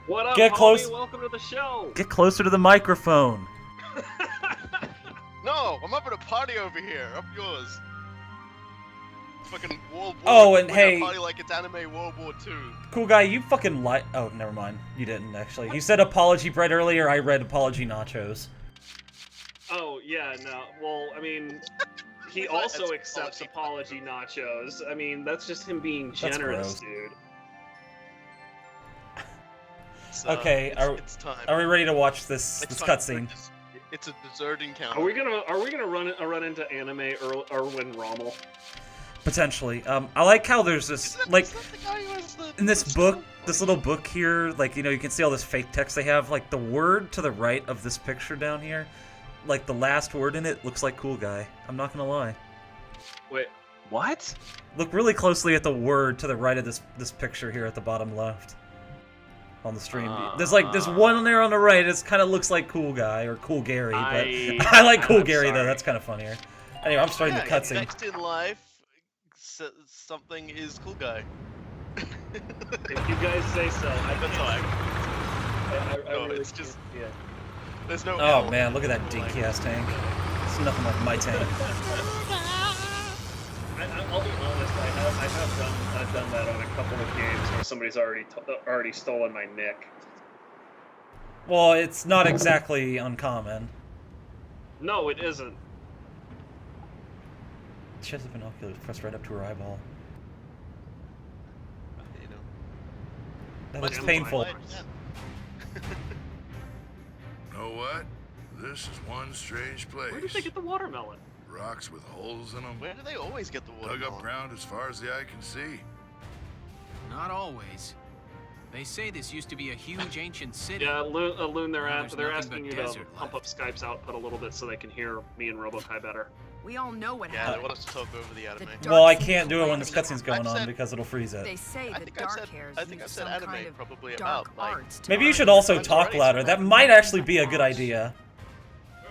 What up, Get close. homie? Welcome to the show. Get closer to the microphone. No, I'm up at a party over here. Up yours. Fucking World War. Oh, and we're hey. at a party like it's anime World War II. Cool guy, you fucking Oh, never mind. You didn't, actually. You said apology bread earlier, I read apology nachos. Oh, yeah, no. Well, I mean, he also accepts apology nachos. I mean, that's just him being generous, dude. Okay, it's time. Are we ready to watch this cutscene? It's a dessert encounter. Are we gonna run into anime Erwin Rommel? Potentially. I like how there's this, like, in this book, this little book here, like, you know, you can see all this fake text they have, like, the word to the right of this picture down here, like, the last word in it looks like cool guy. I'm not gonna lie. Wait, what? Look really closely at the word to the right of this picture here at the bottom left. On the stream. There's one there on the right, it kind of looks like cool guy, or cool Gary, but I like cool Gary though, that's kind of funnier. Anyway, I'm starting the cutscene. Next in life, something is cool guy. If you guys say so. That's all I no, really it's just... Yeah. There's no... Oh man, look at that dinky-ass tank. It's nothing like my tank. I'll be honest, I have done that on a couple of games where somebody's already stolen my nick. Well, it's not exactly uncommon. No, it isn't. She has the binoculars pressed right up to her eyeball. You know. That looks painful. Know what? This is one strange place. Where did they get the watermelon? Rocks with holes in them. Where do they always get the water? Dug up ground as far as the eye can see. Not always. They say this used to be a huge ancient city. Yeah, Loon, they're nothing asking but you to desert pump up Skype's output a little bit so they can hear me and Robokai better. We all know what Yeah, happened. they want us to talk over the anime. Well, I can't do it when this cutscene's going on because it'll freeze They it. say the dark hairs I think I've use said some anime kind of probably dark about, like... arts to Maybe you hide should also That's talk right. louder. That might actually be a good idea.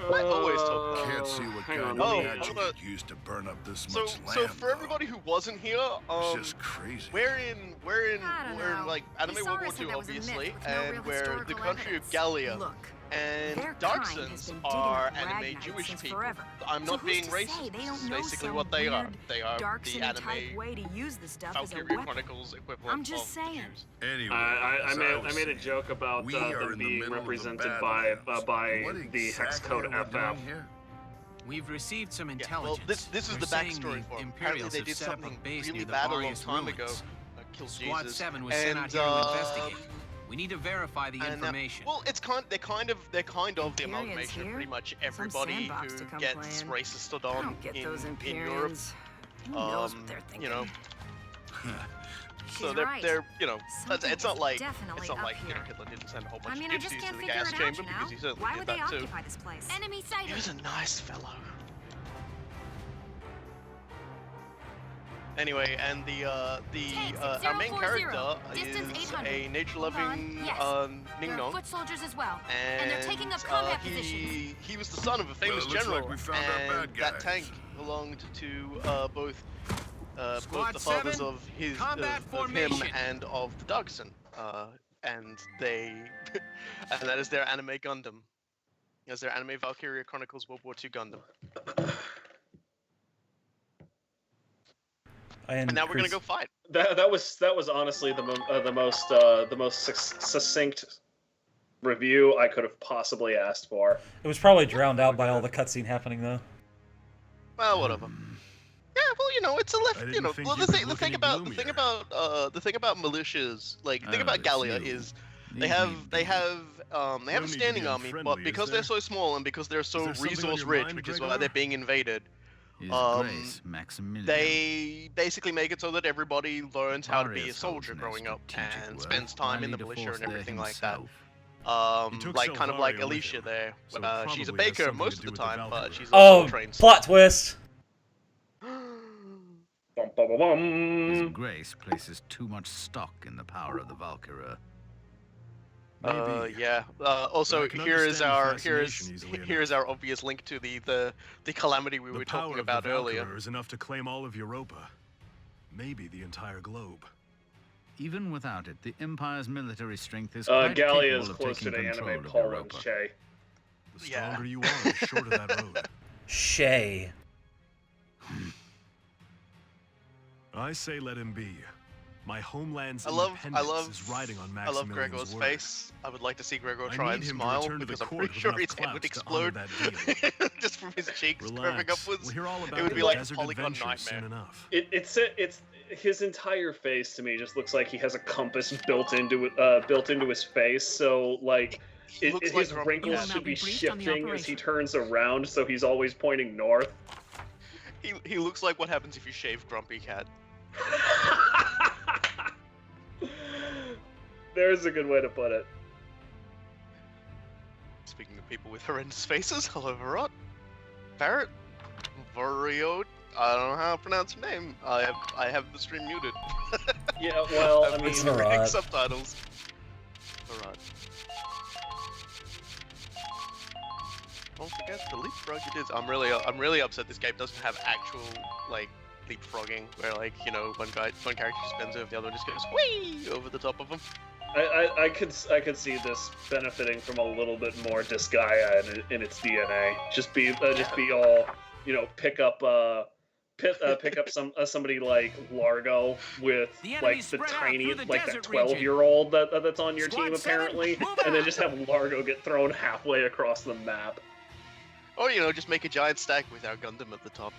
I always talk about Can't see what hang kind on, of let me- magic hold on. you used to burn up this So, much land. so for everybody who wasn't here, it's just crazy. we're in I don't know. like anime World War Isaura said II, that was a myth obviously, with no and real we're the historical country evidence. of Gallia, Look, and their Dark kind has Suns been digging are up anime Ragnites Jewish since people. forever. I'm So not who's being to say racist. they This don't is know basically some what they are. weird They are Dark the City type anime way to use this stuff as a Valkyria weapon. Chronicles equivalent I'm just of saying. the Jews. Anyway, I as made was a joke about we are them in the being middle of the represented by Badlands. the hex code What exactly are we FF. doing here? We've received some Yeah, intelligence. well, this is They're the saying backstory for them. Apparently Imperials they have did set up a something base really near the bad a long Various time ruins. ago. Killed Squad Jesus. 7 was sent out here to investigate. We need to verify the information. Well, they're kind of the Empyreans amalgamation of here? pretty much Some everybody sandbox to who come gets playing. racist I on don't get those in Europe. Empyreans. Who knows what they're thinking? You know, so She's they're right. you know, Something it's not is like definitely it's not up like here. Hitler didn't send a whole I bunch mean, I of just gypsies can't to the figure gas it out, chamber you because know? he certainly Why did would they that too. occupy this place? Enemy He sighted. was a nice fellow. Anyway, and our main character is a nature-loving Ning Nong, foot soldiers as well, and they're taking up combat positions. he was the son of a famous Well, it looks general, like we found our and bad that guys. tank belonged to both Squad the fathers 7, of his combat of him formation. and of the Dogson, and they and that is their anime Gundam. As their anime Valkyria Chronicles World War II Gundam. And now we're gonna go fight. That was honestly the most succinct review I could have possibly asked for. It was probably drowned out by all the cutscene happening, though. Well, whatever. Yeah, well, you know, it's a I left. didn't You know, think well, you the could thing look any about gloomier. the thing about militias, like the thing about it's Gallia you. is Need they have me a No need to be standing army, unfriendly, but is because there? they're so small and because they're so there something on resource your rich, mind, which is why Gregor? they're being invaded, His Grace Maximilian. they basically make it so that everybody learns how to be a Various soldier holds in growing up strategic and work, spends time in the rallied a militia force and there everything like that. himself. He took Like kind of like Selvaria with Alicia him, there. so it She's a probably has baker something most to of the do with the time, but Valkyrie. she's also Oh, a trained plot twist! Bum, bum, bum, bum. His Grace places too much stock in the power of the Valkyria. Maybe. Yeah. Also, But I can here is understand our fascination easily here is our obvious link to the calamity we The were power talking of about the earlier. Valkyrie is enough to claim all of Europa. Maybe the entire globe. even without it, the Empire's military strength is quite Gallia capable is of closer taking to control anime of Paul than Europa. Shay. The Yeah. stronger you are, the shorter that road. Shay. I say let him be. My homeland's I love independence is riding on I love Maximilian's Gregor's word. face. I would like to see Gregor I try need and him to smile return to the because I'm court pretty with sure enough his head would clout to honor explode that deal. just from his cheeks curving Relax. upwards. We'll hear all about It would the be like a desert Polygon adventure soon nightmare. enough. It's his entire face to me just looks like he has a compass built into his face. So like, He looks like his Grumpy wrinkles Cat. should be briefed on the shifting as he operation. turns around, so he's always pointing north. He looks like what happens if you shave Grumpy Cat. There's a good way to put it. Speaking of people with horrendous faces, hello Varot. Barrett? Vario? I don't know how to pronounce your name. I have the stream muted. Yeah, well, I I've mean, been Varot. reading subtitles. Varot. Don't forget the leapfrog you did. I'm really upset this game doesn't have actual like leapfrogging, where like, you know, one character just bends over, the other one just goes whee over the top of them. I could see this benefiting from a little bit more Disgaea in its DNA. Just be all, you know, pick up somebody like Largo with The like enemy's the spread out tiny through the like that desert region. 12-year-old that's on your Squad team 7, apparently, move and then out. just have Largo get thrown halfway across the map. Or, you know, just make a giant stack with our Gundam at the top.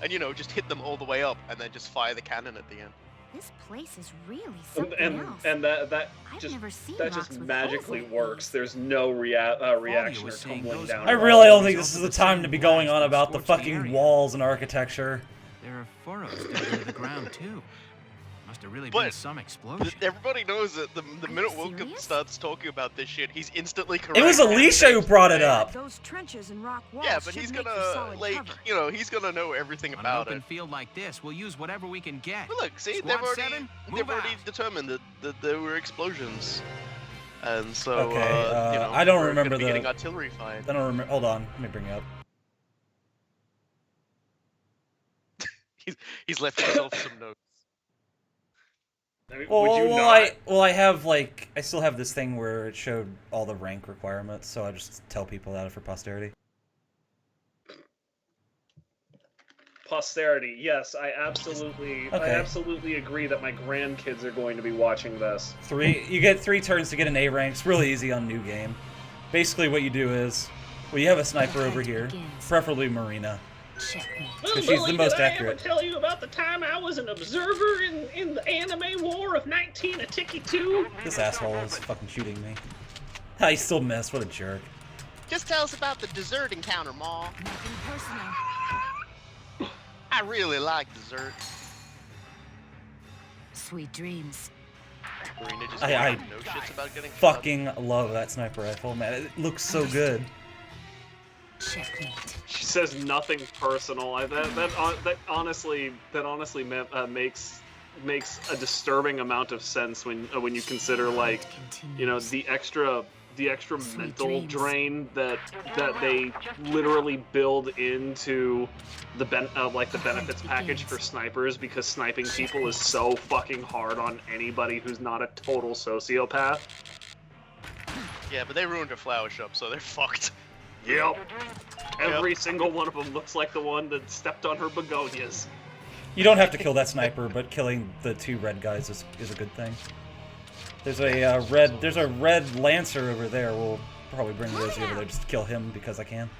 And, you know, just hit them all the way up and then just fire the cannon at the end. This place is really something and else. that I've just never seen that rocks just with magically holes like works. these. There's no reaction or was saying tumbling those down. I at all. really don't think this is the time to be going on about the fucking walls and architecture. There are furrows down into the ground too. Must have really But- been some explosion. Everybody knows that the you minute Wilkins serious? starts talking about this shit, he's instantly correct. It was Alicia who brought it up. Those trenches and rock walls Yeah, but should he's make for gonna, solid like, cover. you know, he's gonna know everything On an about open it. field like this, we'll use whatever we can get. But look, see, Squad they've already, 7, they've move already out. determined that there were explosions. And so, Okay, you know, I don't we're remember gonna be the- getting artillery fired. I don't remember. Hold on, let me bring it up. He's left himself some notes. I mean, Well, would you well, not? I have like I still have this thing where it showed all the rank requirements, so I just tell people that for posterity. Posterity, yes, I absolutely agree that my grandkids are going to be watching this. You get 3 turns to get an A rank. It's really easy on new game. Basically, what you do is, well, you have a sniper over here, preferably Marina. Checkmate. Because she's the most accurate. tell you about the time I was an observer in the anime war of 1982? This asshole is fucking shooting me. I still missed. What a jerk. Just tell us about the dessert encounter, Ma. Nothing personal. I really like dessert. Sweet dreams. Marina just I no shits about getting Fucking love that sniper rifle, man. It looks so good. Checkmate. She says nothing personal. That honestly makes a disturbing amount of sense when you consider, like, you know, the extra mental drain that they literally build into the benefits package for snipers, because sniping people is so fucking hard on anybody who's not a total sociopath. Yeah, but they ruined her flower shop, so they're fucked. Yep. Every single one of them looks like the one that stepped on her begonias. You don't have to kill that sniper, but killing the 2 red guys is a good thing. There's a red lancer over there. We'll probably bring Rosie over there just to kill him because I can.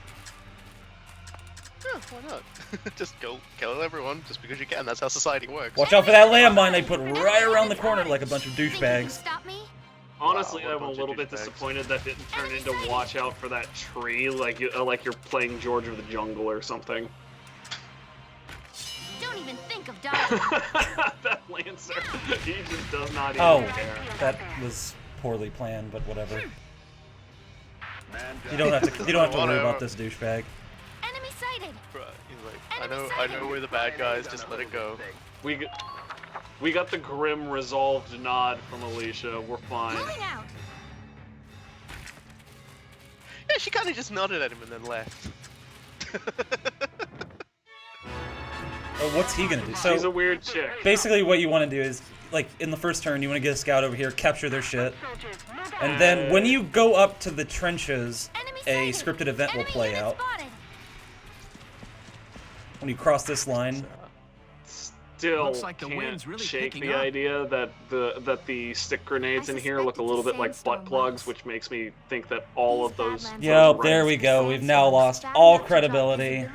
Yeah, why not? Just go kill everyone just because you can. That's how society works. Watch out for that landmine they put right around the corner like a bunch of Think you can douchebags. stop me? Honestly, Wow, what a I'm a bunch of little bit douchebags. disappointed that didn't turn into watch out for that tree, like you're playing George of the Jungle or something. Don't even think of dodging. That Lancer, he just does not even Oh, care. that was poorly planned, but whatever. You don't have to worry about this douchebag. Enemy sighted. Bruh, he's like, I know we're the bad guys, just let it go. We got the grim resolved nod from Alicia. We're fine. Moving out. Yeah, she kind of just nodded at him and then left. what's he gonna do? She's a So weird chick. basically, what you want to do is, like, in the first turn, you want to get a scout over here, capture their shit, and then when you go up to the trenches, a scripted event will play out. When you cross this line. Still Looks like the can't wind's really shake picking the up. idea that the stick grenades in here look a little bit like butt plugs, which makes me think that all of those. Yep, there we go. We've now lost all credibility.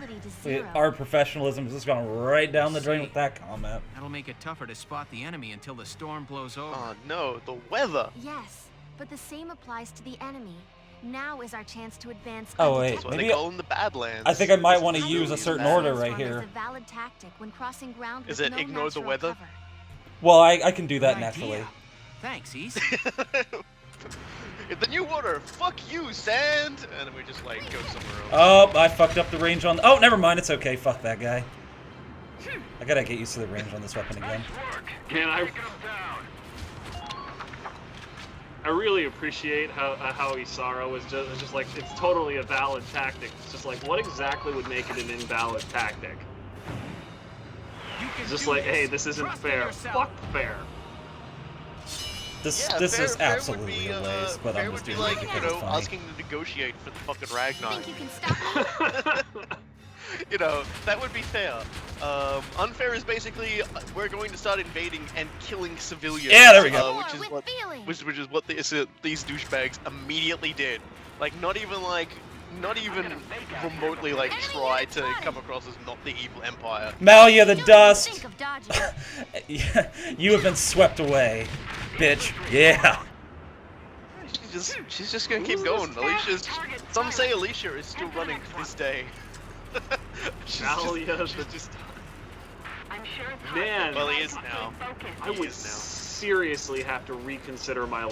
Our professionalism has just gone right down the drain with that comment. That'll make it tougher to spot the enemy until the storm blows over. Oh no, the weather. Yes, but the same applies to the enemy. Now is our chance to advance. Oh, wait, That's what maybe they call them the Badlands. I think I might want to use a Use certain that. order right here. Is it ignore the weather? Well, I can do that Good naturally. idea. Thanks, East. The new order, fuck you, sand! And then we just like go somewhere else. Oh, I fucked up the range on. Oh, never mind. It's okay. Fuck that guy. I gotta get used to the range on this weapon again. Man, I really appreciate how Isara was just like, it's totally a valid tactic. It's just like, what exactly would make it an invalid tactic? It's just like, hey, this isn't fair. Fuck fair. This Yeah, this fair, is fair would absolutely be, a waste, but fair I'm just would be doing like, it you because know, it's funny. asking to negotiate for the fucking Ragnar. Think you can stop me? You know, that would be fair. Unfair is basically we're going to start invading and killing civilians. Yeah, there we go. Which is With what feeling. which is what these douchebags immediately did. Like not even remotely like try to come across as not the evil empire. Malia the Don't Dust. Think of dodging. You have been swept away, bitch. Yeah. She's just gonna keep going. Alicia's. Some say Alicia is still running to this day. Alia, man, Well, he is now. I would seriously have to reconsider my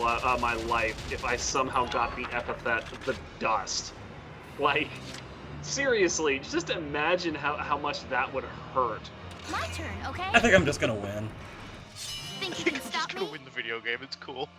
my life if I somehow got the epithet the Dust. Like, seriously, just imagine how much that would hurt. My turn, okay? I think I'm just gonna win. Think you I'm can just stop gonna me? win the video game. It's cool.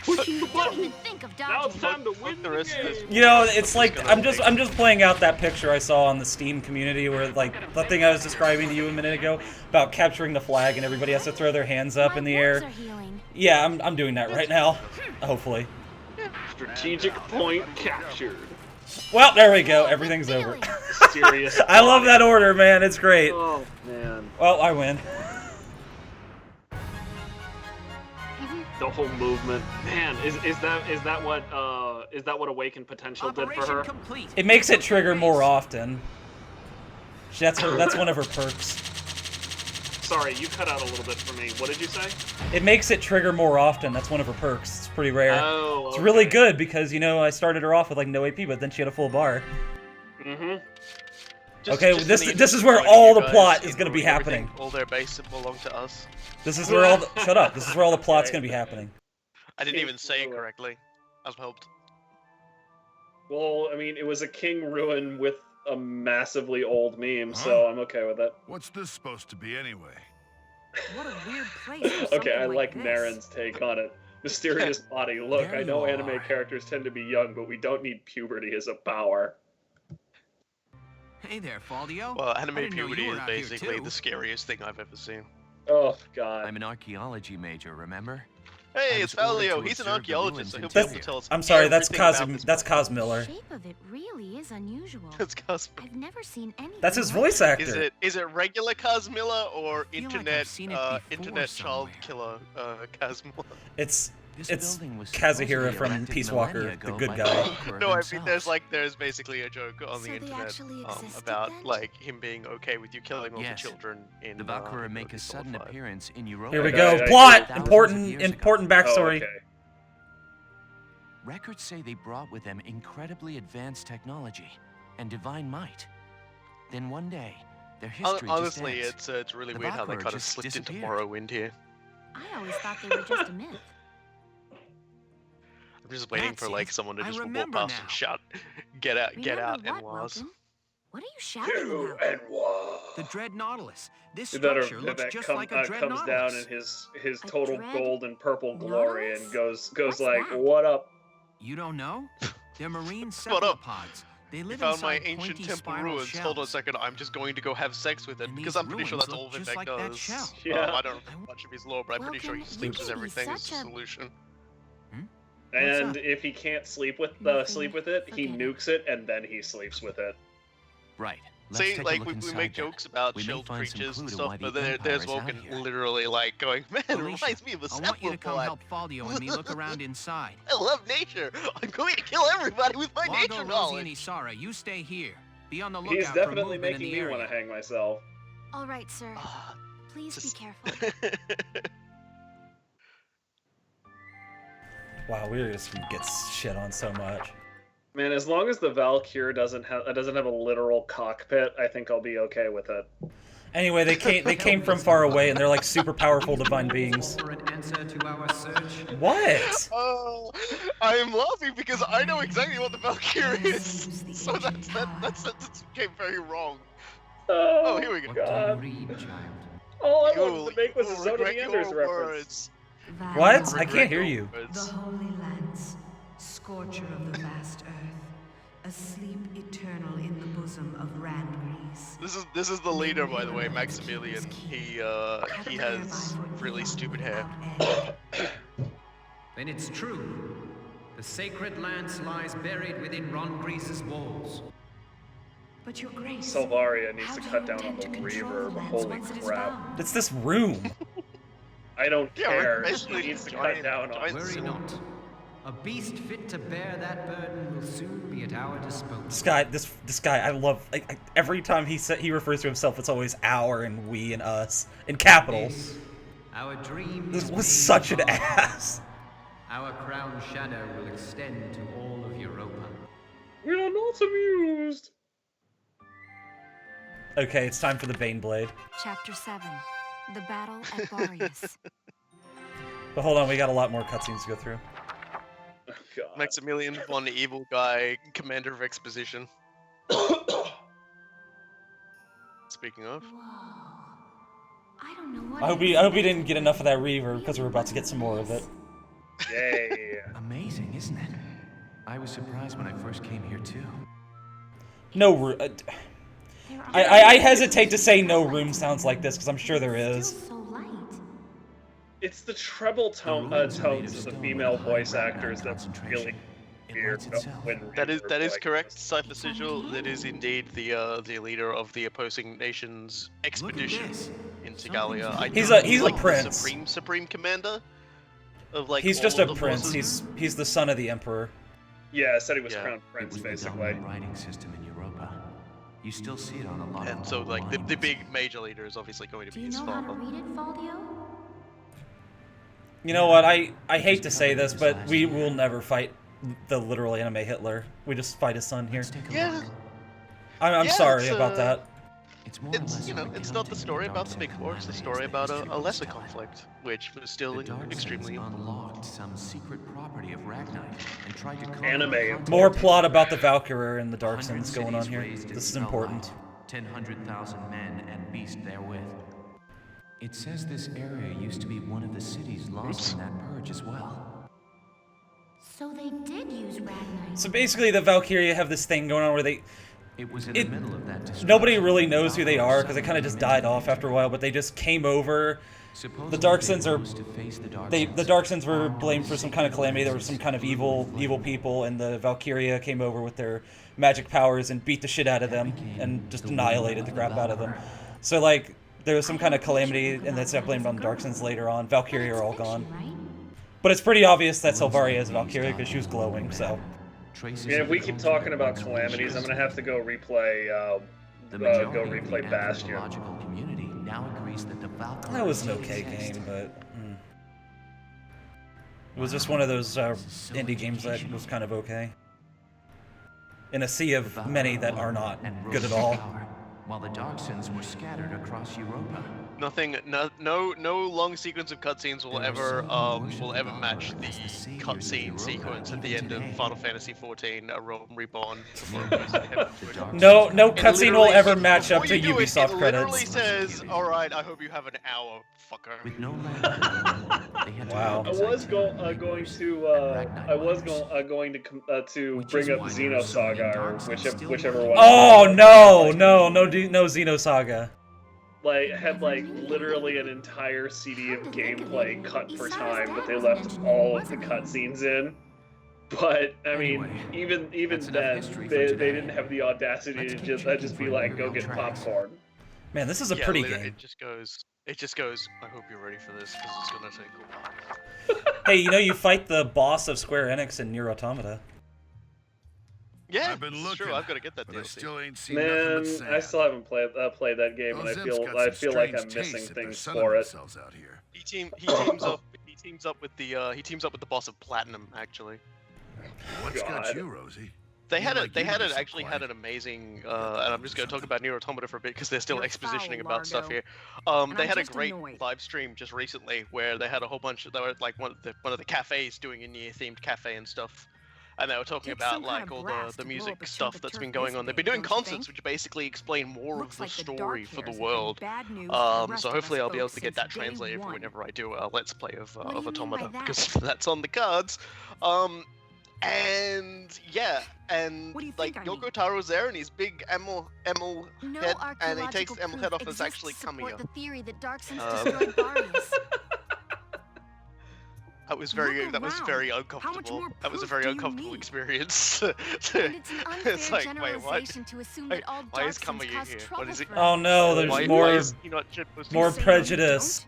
Pushing the Don't button. even think of Now it's dodging. time to win the the rest of this. game. You know, it's like I'm just playing out that picture I saw on the Steam community where like the thing I was describing to you a minute ago about capturing the flag and everybody has to throw their hands up in the air. My wounds are healing. Yeah, I'm doing that right now. Hopefully. Strategic point captured. Well, there we go. Everything's over. Serious. I love that order, man. It's great. Oh man, Well, I win. the whole movement. Man, is that what Awakened Potential did for Operation her? complete. It makes it trigger more often. That's one of her perks. Sorry, you cut out a little bit for me. What did you say? It makes it trigger more often. That's one of her perks. It's pretty rare. Oh, It's really okay. good because, you know, I started her off with like no AP, but then she had a full bar. Mm-hmm. Okay, Just this for the is where joining all you the guys plot is in gonna be everything, happening. All their base belong to us. This is where all the shut up. This is where all the plot's gonna be happening. I didn't even say it correctly. I've helped. Well, I mean, it was a king ruin with a massively old meme, so I'm okay with it. What's this supposed to be anyway? What a weird place. For Okay, I something like this. Naren's take on it. Mysterious body. Look, There I know you anime are. characters tend to be young, but we don't need puberty as a power. Hey there, Faldio. Well, I anime didn't know you puberty were is out here, basically too. the scariest thing I've ever seen. Oh god. I'm an archaeology major, remember? Hey, I it's was ordered Valio. to He's an observe the archaeologist, ruins so in he'll be able to Tibia. tell us I'm sorry, that's everything about this That's place. Cos Miller. The shape of it really is unusual. That's Cos. I've never seen anything. That's his like voice it. actor. Is it regular Cos Miller or feel like I've internet seen it before internet child somewhere. killer Cos Miller? It's This building was Kazuhira supposedly from erected Peace millennia Walker, ago the good by guy. the Emperor No, I mean himself. there's basically a joke on So the they internet actually existed about then? like him being okay with you killing all Yes. the children in The Valkyria make a Code sudden 5. appearance in Europa. Here we Okay, go. I- Plot. Thousands of Important years ago. important Oh, backstory. okay. Records say they brought with them incredibly advanced technology and divine might. Then one day, their history Honestly, just ends. it's really The weird how they Valkyria kind of just slipped into disappeared. Morrowind here. I always thought they were just a myth. I'm just waiting That's for like it. someone to I just walk remember past now. and shout, "Get out, get Remember out, what, Enwas." Welkin? What are you shouting about? The Dread Nautilus. This That, structure looks just like a Dread comes down Nautilus. in his A total dread gold and purple glory and Nautilus? goes What's like, that? "What up?" You don't know? They're marine What up? cephalopods. They You live found my inside ancient pointy temple spiral ruins. Hold on a shells. second, I'm just going to go have sex with it, And because these I'm pretty sure ruins that's all look just Vivek like that does. shell. Yeah. I don't know much of his lore, but I'm pretty sure he Welcome, sleeps with you can be everything as a such a- solution. And up? if he can't sleep with Nothing. it, he Forget it. nukes it and then he sleeps with it. Right. Let's See, take a like, look we inside make then. jokes about We may shield find some creatures clue and to stuff, why the but there's Empire is Vulcan out here. literally, like, going, man, it Alicia, reminds me of a I want you to come cephalopod. help Faldio and me look around inside. I love nature. I'm going to kill everybody with my Waldo, nature Rosie, and knowledge. Isara, you stay here. Be on the lookout He's for definitely movement in making the me area. want to hang myself. All right, sir. Ah, Please be just- careful. Wow, we're just gonna get shit on so much. Man, as long as the Valkyrie doesn't have a literal cockpit, I think I'll be okay with it. Anyway, they came from far away, and they're like super powerful divine beings. For an answer to our search. What? Oh, I am laughing because I know exactly what the Valkyrie is. So that sentence came very wrong. Oh, here we go. What do you God. read, child? All I You'll- wanted to make was a you'll Zone of the regret Enders your reference. words. What? I can't Regret hear your you. words. The Holy Lance, scorcher of the vast earth, asleep eternal in the bosom of Randgrease. This is the leader, by the way, Maximilian. He has really stupid hair. Then it's true. The sacred lance lies buried within Ron Grease's walls. But your grace, Salvaria needs how to do cut you down on intend the to control reverb. the lance Holy once it is crap. found? It's this room. I don't Yeah, care. we're He basically needs to giant- cut down on giant it. Worry not. A beast fit to bear that burden will soon be at our disposal. This guy, I love. Every time he refers to himself, it's always our and we and us in capitals. This, our dream This is was made such an possible. ass. Our crown shadow will extend to all of Europa. We are not amused. Okay, it's time for the Baneblade. Chapter 7. The Battle at Boreas. But hold on, we got a lot more cutscenes to go through. Oh, God. Maximilian von Evil Guy, Commander of Exposition. Speaking of. Whoa. I don't know what I hope we didn't get enough of that reverb because we're about to get some more of it. Yay. Amazing, isn't it? I was surprised when I first came here too. No room. I hesitate to say no room sounds like this because I'm sure there is. Still so light. It's the treble ruins are made tones of of the stone female with a high voice ragnar actors that concentration. really It weird lights itself. when That is reverb like correct, this. Cypher Sigil. That is indeed the leader of the opposing nation's expedition this. into Gallia. I He's think a- he's a like prince. The supreme commander of like. He's all just of a the prince. forces. He's the son of the emperor. Yeah, I said he was Yeah. crown It prince, was the basically. dominant writing system in Europa. You still see it on a lot And of so old like the monuments. big major leader is obviously going to Do be you his know how to father. read it, Faldio? You know what? I hate to say this, but we will never fight the literal anime Hitler. We just fight his son here. Let's take a Yeah. look. I'm Yeah, sorry it's, about that. It's more or It's less you know, a it's not the recounting story of about the big Darkseid war. It's the calamities story that about history a was lesser telling. conflict, which was still The Darkseid extremely. unlocked some secret property of Ragnite and tried to conquer Anime the continent. More plot about the Valkyrie and the Dark 100 Suns going on cities here. razed This is in important. sunlight, 100,000 men and beasts therewith. It says this area used to be one of the cities lost in that purge as well. So they did use Ragnite. So basically, the Valkyria have this thing going on where It was in It- the middle of that destruction. nobody really knows who they are because they kind of just died off after a while. But they just came over. Supposedly Dark they Suns are- rose to face the Dark The Suns, Dark Suns were armed blamed with for some kind of sacred calamity. There were lances some kind of blazing evil flame. people, and the Valkyria came over with their magic powers and beat the shit out of them and just annihilated the crap out of them. So like there was some kind of calamity, and that's got blamed on the Dark Suns later on. Valkyria are all gone, Right? but it's pretty obvious that Salvaria is Valkyria because she was glowing. So Traces Yeah, if of we the keep ultimate talking about weapon calamities, I'm gonna have to go replay The go majority of replay the Bastion. anthropological community now agrees that the Valkyrie that was an did okay exist. game, but it was just one of those indie games that was kind of okay. In a sea of many that are not And good rose at all. to power. while the Darksons were scattered across Europa. No long sequence of cutscenes will There ever are some who will worship ever the match Valkyrie the as the saviors of cutscene Europa sequence at the even end of today. Final Fantasy XIV, A Realm Reborn. No It cutscene will literally- ever match up before to you do it, Ubisoft it literally credits. says, "Alright, I hope you have an hour, fucker." With no land of their own, they had to Wow. work I as was itinerant going laborers to and Ragnite going to Which bring is up why there are so many Xenosaga or Darksons still whichever working. one. Oh no, no Xenosaga. Like had like literally an entire CD of gameplay cut for time, but they left all of the cutscenes in. But I mean, Anyway, even that's enough then, history for they today. didn't have the audacity Let's to keep just checking be for like, go Imperial get tracks. popcorn. Man, this is a Yeah, pretty literally, game. It just goes, I hope you're ready for this, because it's gonna take a while. Hey, you know you fight the boss of Square Enix in Nier Automata. Yeah, I've been it's looking, true, I've gotta get that but I DLC. still ain't seen nothing Man, but sand. I still haven't played that game, and Those I imps got feel some like I'm strange missing tastes if they're things sunning for it. themselves out here. He teams up with the boss of Platinum, actually. What's got God. you, Rosie? They You had like you to be so actually had quiet. an amazing, and I'm just going to talk about Nier Automata for a bit because they're still You're expositioning foul, about stuff Largo. here. And They I'm had a just great annoyed. live stream just recently where they had a whole bunch of, they were like one of the cafes doing a Nier themed cafe and stuff, and they were talking Takes about some kind like of all blast the to blow music up a stuff chunk of that's been turf going this on. They've big, been doing don't you concerts think? which basically explain more Looks of the like the story Dark for the Hairs have been world. bad news for the rest So of hopefully us I'll be able folks to get since that day translated for one. whenever I do a Let's Play of What do you mean Automata by that? because that's on the cards. And yeah, and What do you like think I mean? Yoko Taro's there and his big Emil No head, and he archaeological takes Emil proof head off as exists actually to support Kamiya. the theory that Darksons Um, destroyed Barrios. That was very Look that was around. very How much uncomfortable. more That was a proof very do you uncomfortable need? experience. And it's an unfair It's like, wait, what? generalization to assume that all Why is Darksons Kamiya cause here? trouble What is it? for Oh us. no, there's why more is he not supposed to more You say prejudice.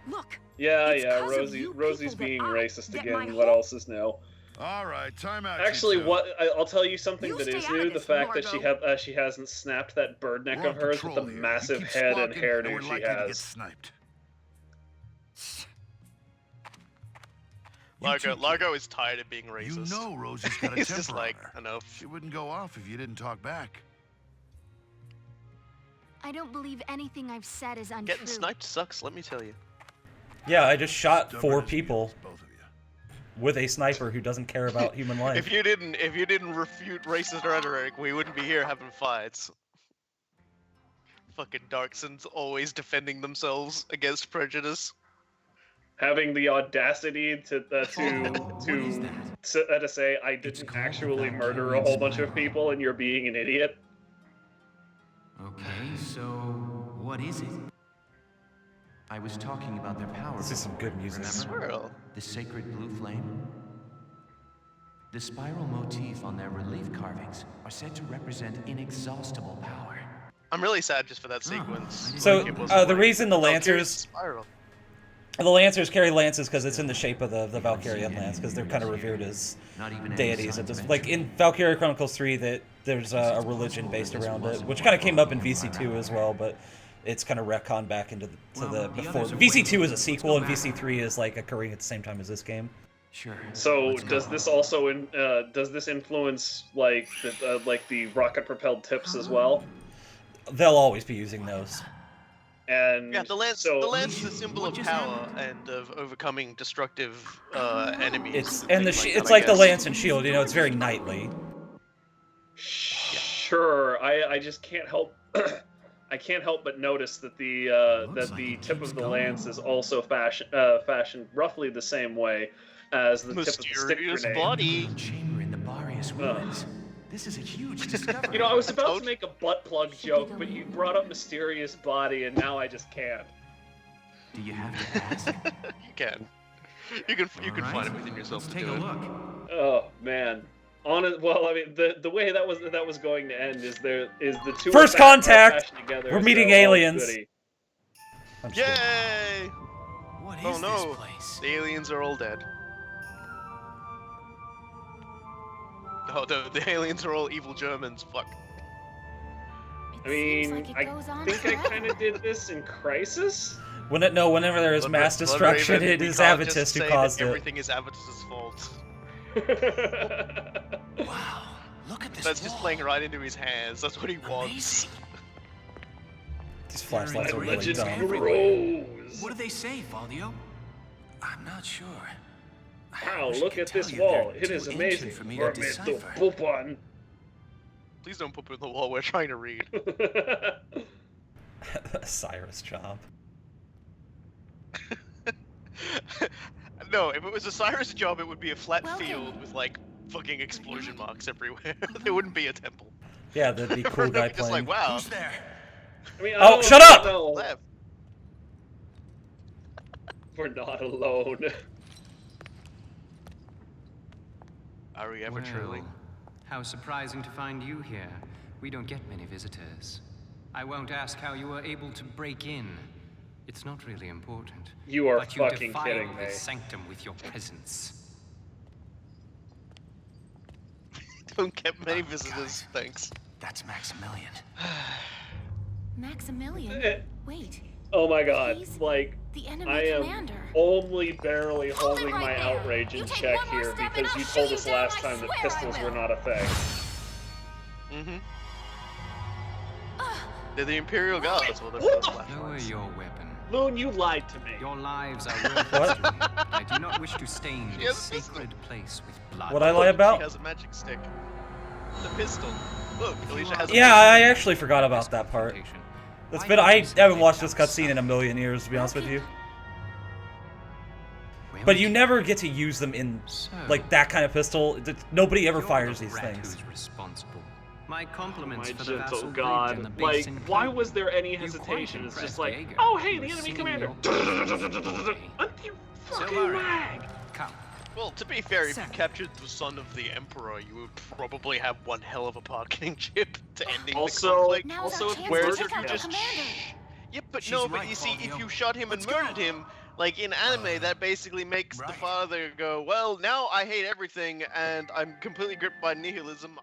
you don't? Look, Yeah, It's yeah, 'cause of you Rosie's people being that racist that again. my What whole- else is new? All right, time out. Actually, you two. I'll tell you something You that is stay out of new: the this, fact that Largo. she hasn't snapped that bird neck We're on of hers with patrol the here. You massive keep head and squawking, hairdo we're she likely to get has. sniped. Largo is tired of being You racist. know Rosie's got a He's temper just like, on her. enough. She wouldn't go off if you didn't talk back. I don't believe anything I've said is untrue. Getting sniped sucks, let me tell you. Yeah, I just shot Stubborn 4 as people mules, both of you. with a sniper who doesn't care about human life. If you didn't refute racist rhetoric, we wouldn't be here having fights. Fucking Darksons always defending themselves against prejudice. Having the audacity to say I It's didn't called actually the murder a whole bunch of Valkyria people and you're being an idiot. Okay, so what is it? I was talking about their power. This is some good music. Remember? Swirl. The sacred blue flame? The spiral motif on their relief carvings are said to represent inexhaustible power. I'm really sad just for that sequence. I So, Like, it wasn't the like, reason the "Oh, here's Lancers- Spiral." The Lancers carry lances because it's in the shape of the Valkyria lance, because they're kind of revered as Not even any deities. signs At this, of like in Valkyria Chronicles 3, that there's a religion based around it, which kind of came up in VC2 as well, but it's kind of retconned back into the before. others are VC2 is waiting. a sequel, and VC3 is like occurring at the same time as this game. Sure. So let's does go. this also does this influence like the rocket propelled tips as well? They'll always be using those. And Yeah, the lance is a symbol What of just power happened? and of overcoming destructive enemies. It's and and the things sh- that, it's I like the guess. lance and shield. You know, it's very knightly. Sure, I just can't help I can't help but notice that the Looks like it tip keeps of the going. lance is also fashioned roughly the same way as the tip of the stick Mysterious grenade. body. Chamber in the Barrios ruins. This is a huge discovery. You know, I was about told to make a butt plug joke, but you brought up mysterious body, and now I just can't. Do you have to ask? You can. You can find Alright, it within yourself let's to take do a it. look. Oh man. Well, I mean, the way that was going to end is the two First are contact! fashioned together, We're meeting so, oh, aliens. goody. I'm just kidding. Yay! What is Oh no, this place? the aliens are all dead. Oh, the aliens are all evil Germans. Fuck. I mean, Seems like I it goes on think I forever. kind of did this in Crisis. Whenever there is mass destruction, it is Avitus who caused it. Everything is Avitus's fault. Wow, look at this That's just wall. playing right into his hands. That's what he wants. Amazing. These flashlights are really Legends dumb. everywhere. Grows. What do they say, Valdio? I'm not sure. Wow, wish I look could at this tell you, wall. they're It too is ancient amazing. for me to decipher. Poop on. Please don't put it in the wall. We're trying to read. Cyrus job. No, if it was a Cyrus job, it would be a flat Welcome. field with like fucking explosion marks everywhere. There wouldn't be a temple. Yeah, that'd be cool guy Just playing. like, wow. Who's there? I mean, Oh, I shut don't up! know. Left. We're not alone. Are we ever truly? Well, how surprising to find you here. We don't get many visitors. I won't ask how you were able to break in. It's not really important. You are but you fucking defile kidding me. this sanctum with your presence. Don't get many Oh, visitors, guys. thanks. That's Maximilian. Maximilian? Wait, Oh my god, He's like, the enemy I am commander. only barely Hold it holding right my there. outrage in You take check one more here step and because I'll you shoot told you us down, last I time that swear I pistols were will. not a thing. Mm-hmm. They're the Imperial Guards, or they're first Lower flashlights. your weapon. Moon, you lied to me. Your lives are worth What? it to me. I do not wish to stain She this has a pistol. sacred place with blood. What I lie about? She has a magic stick. The pistol. Look, Alicia has a Yeah, pistol. I actually forgot about that part. That's been I haven't watched this cutscene in a million years, to be honest with you. But you never get to use them in like that kind of pistol. Nobody ever fires these things. Responsible. My compliments My for the gentle vassal god. bridge and the Like, base in why Cloak. was there any You hesitation? quite It's just impressed like, Jaeger. oh hey, He the was enemy singing commander. your You So fucking worry. lag. Come. Well, to be fair, if you Sir. captured the son of the Emperor, you would probably have one hell of a bargaining chip to ending Also- the conflict. Now is Also, our if chance whereas to if take you out the just- commander. Yeah, but She's no, but right, you see, if Claudio. you shot him and Let's go. murdered him, like in anime, that basically makes the Right. father go, well, now I hate everything and I'm completely gripped by nihilism.